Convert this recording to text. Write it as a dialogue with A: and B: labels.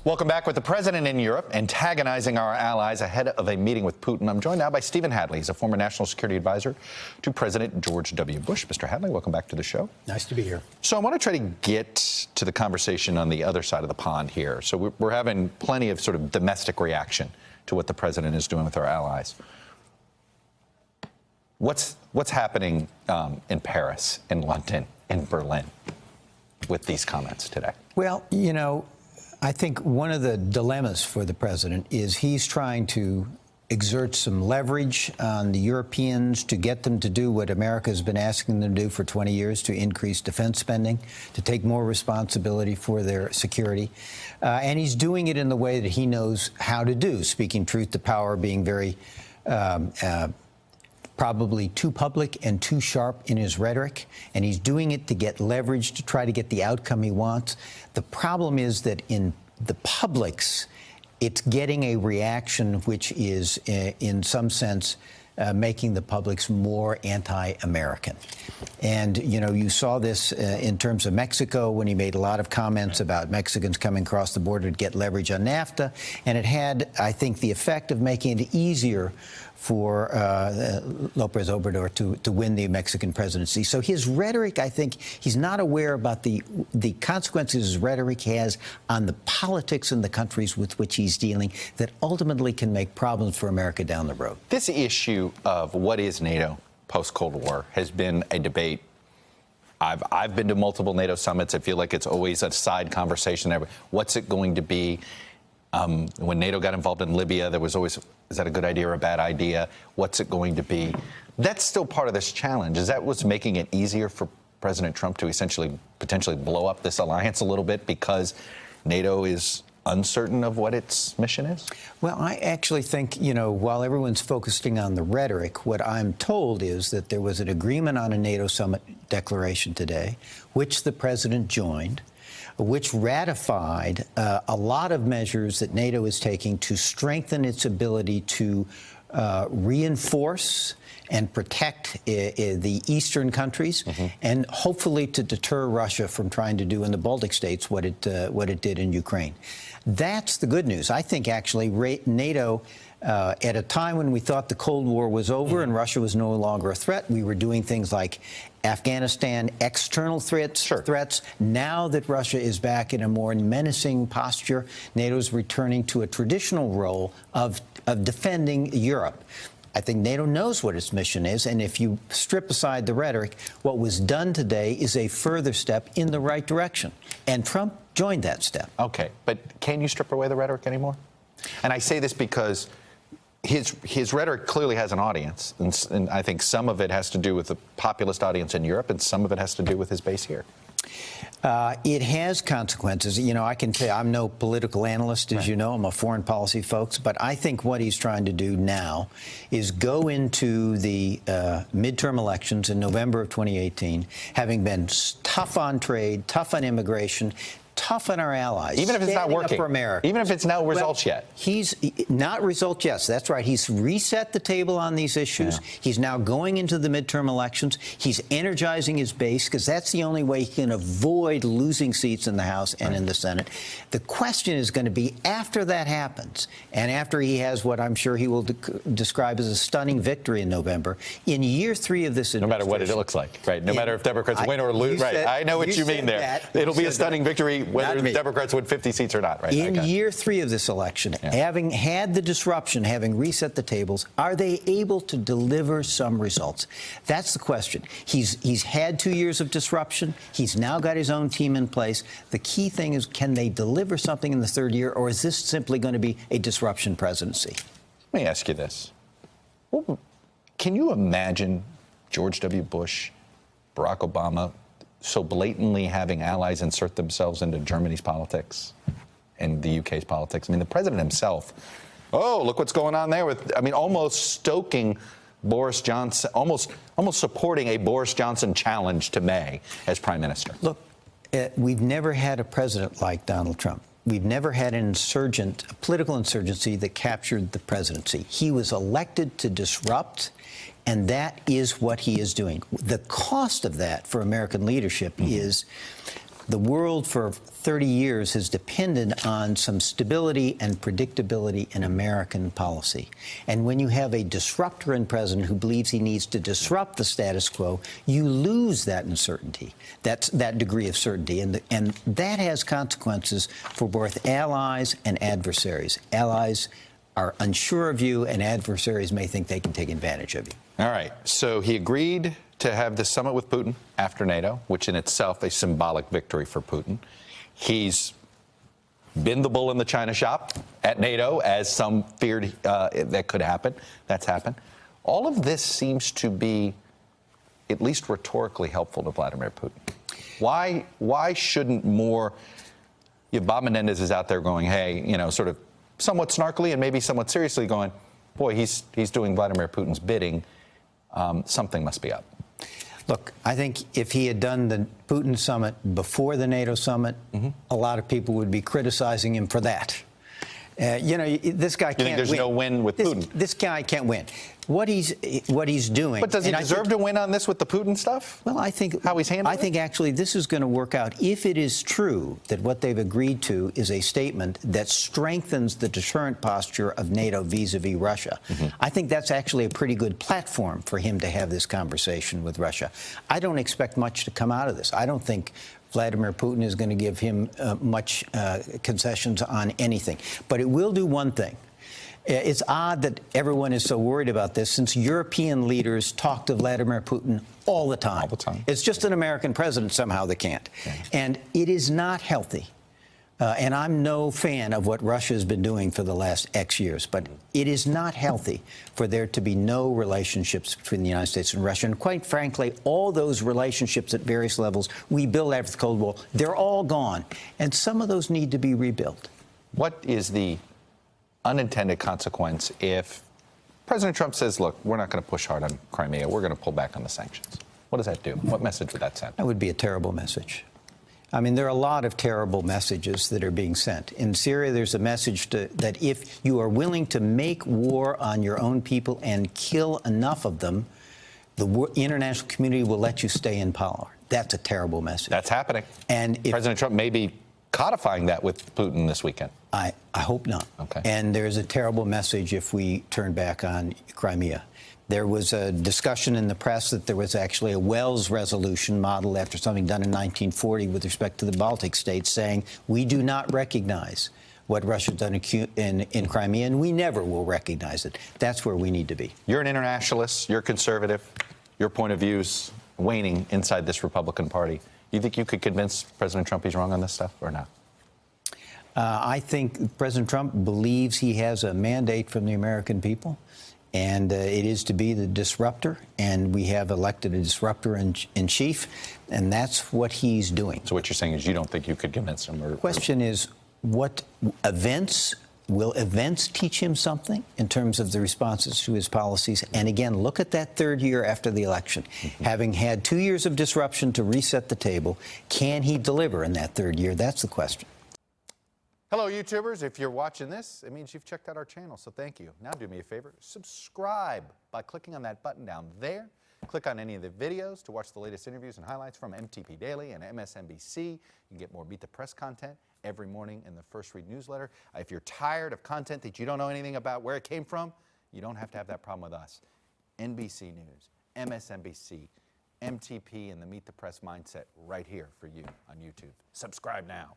A: Welcome back. With the president in Europe antagonizing our allies ahead of a meeting with Putin, I'm joined now by Stephen Hadley. He's a former national security advisor to President George W. Bush. Mr. Hadley, welcome back to the show.
B: Nice to be here.
A: So I want to try to get to the conversation on the other side of the pond here. So we're having plenty of sort of domestic reaction to what the president is doing with our allies. What's happening in Paris, in London, in Berlin with these comments today?
B: Well, you know, I think one of the dilemmas for the president is he's trying to exert some leverage on the Europeans to get them to do what America has been asking them to do for 20 years, to increase defense spending, to take more responsibility for their security. And he's doing it in the way that he knows how to do, speaking truth to power, being very probably too public and too sharp in his rhetoric, and he's doing it to get leverage to try to get the outcome he wants. The problem is that in the public's, it's getting a reaction which is, in some sense, making the public's more anti-American. And, you know, you saw this in terms of Mexico when he made a lot of comments about Mexicans coming across the border to get leverage on NAFTA. And it had, I think, the effect of making it easier for López Obrador to win the Mexican presidency. So his rhetoric, I think, he's not aware about the consequences his rhetoric has on the politics in the countries with which he's dealing that ultimately can make problems for America down the road.
A: This issue of what is NATO post-Cold War has been a debate. I've been to multiple NATO summits. I feel like it's always a side conversation. What's it going to be? When NATO got involved in Libya, there was always, is that a good idea or a bad idea? What's it going to be? That's still part of this challenge. Is that what's making it easier for President Trump to essentially potentially blow up this alliance a little bit because NATO is uncertain of what its mission is?
B: Well, I actually think, you know, while everyone's focusing on the rhetoric, what I'm told is that there was an agreement on a NATO summit declaration today, which the president joined, which ratified a lot of measures that NATO is taking to strengthen its ability to reinforce and protect the eastern countries, and hopefully to deter Russia from trying to do in the Baltic states what it did in Ukraine. That's the good news. I think actually NATO, at a time when we thought the Cold War was over and Russia was no longer a threat, we were doing things like Afghanistan, external threats. Now that Russia is back in a more menacing posture, NATO's returning to a traditional role of defending Europe. I think NATO knows what its mission is, and if you strip aside the rhetoric, what was done today is a further step in the right direction. And Trump joined that step.
A: Okay, but can you strip away the rhetoric anymore? And I say this because his rhetoric clearly has an audience, and I think some of it has to do with the populist audience in Europe, and some of it has to do with his base here.
B: It has consequences. You know, I can tell you, I'm no political analyst, as you know. I'm a foreign policy folks. But I think what he's trying to do now is go into the midterm elections in November of 2018, having been tough on trade, tough on immigration, tough on our allies.
A: Even if it's not working.
B: For America.
A: Even if it's no results yet.
B: He's not results, yes, that's right. He's reset the table on these issues. Yeah. He's now going into the midterm elections. He's energizing his base because that's the only way he can avoid losing seats in the House and in the Senate. The question is going to be after that happens and after he has what I'm sure he will describe as a stunning victory in November, in year 3 of this administration.
A: No matter what it looks like, right? No matter if Democrats win or lose, right? I know what you mean there. It'll be a stunning victory whether the Democrats win 50 seats or not, right?
B: In year 3 of this election, having had the disruption, having reset the tables, are they able to deliver some results? That's the question. He's had 2 years of disruption. He's now got his own team in place. The key thing is, can they deliver something in the 3rd year, or is this simply going to be a disruption presidency?
A: Let me ask you this. Can you imagine George W. Bush, Barack Obama, so blatantly having allies insert themselves into Germany's politics and the UK's politics? I mean, the president himself, oh, look what's going on there with, I mean, almost stoking Boris Johnson, almost supporting a Boris Johnson challenge to May as prime minister.
B: Look, we've never had a president like Donald Trump. We've never had an insurgent, a political insurgency that captured the presidency. He was elected to disrupt, and that is what he is doing. The cost of that for American leadership is The world for 30 years has depended on some stability and predictability in American policy. And when you have a disruptor in president who believes he needs to disrupt the status quo, you lose that uncertainty, that degree of certainty. And that has consequences for both allies and adversaries. Allies are unsure of you, and adversaries may think they can take advantage of you.
A: All right. So he agreed to have this summit with Putin after NATO, which in itself a symbolic victory for Putin. He's been the bull in the China shop at NATO, as some feared that could happen. That's happened. All of this seems to be at least rhetorically helpful to Vladimir Putin. Why shouldn't more? Bob Menendez is out there going, hey, sort of somewhat snarkily and maybe somewhat seriously going, boy, he's doing Vladimir Putin's bidding. Something must be up.
B: Look, I think if he had done the Putin summit before the NATO summit, a lot of people would be criticizing him for that. This guy can't win.
A: There's no win with Putin.
B: This guy can't win. What he's doing.
A: But does he deserve to win on this with the Putin stuff?
B: Well, I think
A: how he's handling
B: I think actually this is going to work out if it is true that what they've agreed to is a statement that strengthens the deterrent posture of NATO vis-a-vis Russia. I think that's actually a pretty good platform for him to have this conversation with Russia. I don't expect much to come out of this. I don't think Vladimir Putin is going to give him much concessions on anything. But it will do one thing. It's odd that everyone is so worried about this, since European leaders talk to Vladimir Putin all the time.
A: All the time.
B: It's just an American president somehow that can't. Okay. And it is not healthy. And I'm no fan of what Russia has been doing for the last X years, but it is not healthy for there to be no relationships between the United States and Russia. And quite frankly, all those relationships at various levels we built after the Cold War, they're all gone. And some of those need to be rebuilt.
A: What is the unintended consequence if President Trump says, look, we're not going to push hard on Crimea, we're going to pull back on the sanctions? What does that do? What message would that send?
B: That would be a terrible message. I mean, there are a lot of terrible messages that are being sent. In Syria, there's a message that if you are willing to make war on your own people and kill enough of them, the international community will let you stay in power. That's a terrible message.
A: That's happening.
B: And
A: President Trump may be codifying that with Putin this weekend.
B: I hope not.
A: Okay.
B: And there's a terrible message if we turn back on Crimea. There was a discussion in the press that there was actually a Wells resolution modeled after something done in 1940 with respect to the Baltic states, saying we do not recognize what Russia's done in Crimea, and we never will recognize it. That's where we need to be.
A: You're an internationalist. You're conservative. Your point of view's waning inside this Republican Party. You think you could convince President Trump he's wrong on this stuff or not?
B: I think President Trump believes he has a mandate from the American people, and it is to be the disruptor, and we have elected a disruptor in chief, and that's what he's doing.
A: So what you're saying is you don't think you could convince him?
B: The question is, what will events teach him something in terms of the responses to his policies? And again, look at that third year after the election. Having had 2 years of disruption to reset the table, can he deliver in that third year? That's the question.
A: Hello, YouTubers. If you're watching this, it means you've checked out our channel, so thank you. Now do me a favor, subscribe by clicking on that button down there. Click on any of the videos to watch the latest interviews and highlights from MTP Daily and MSNBC. You can get more Beat the Press content every morning in the First Read newsletter. If you're tired of content that you don't know anything about where it came from, you don't have to have that problem with us. NBC News, MSNBC, MTP, and the Meet the Press mindset right here for you on YouTube. Subscribe now.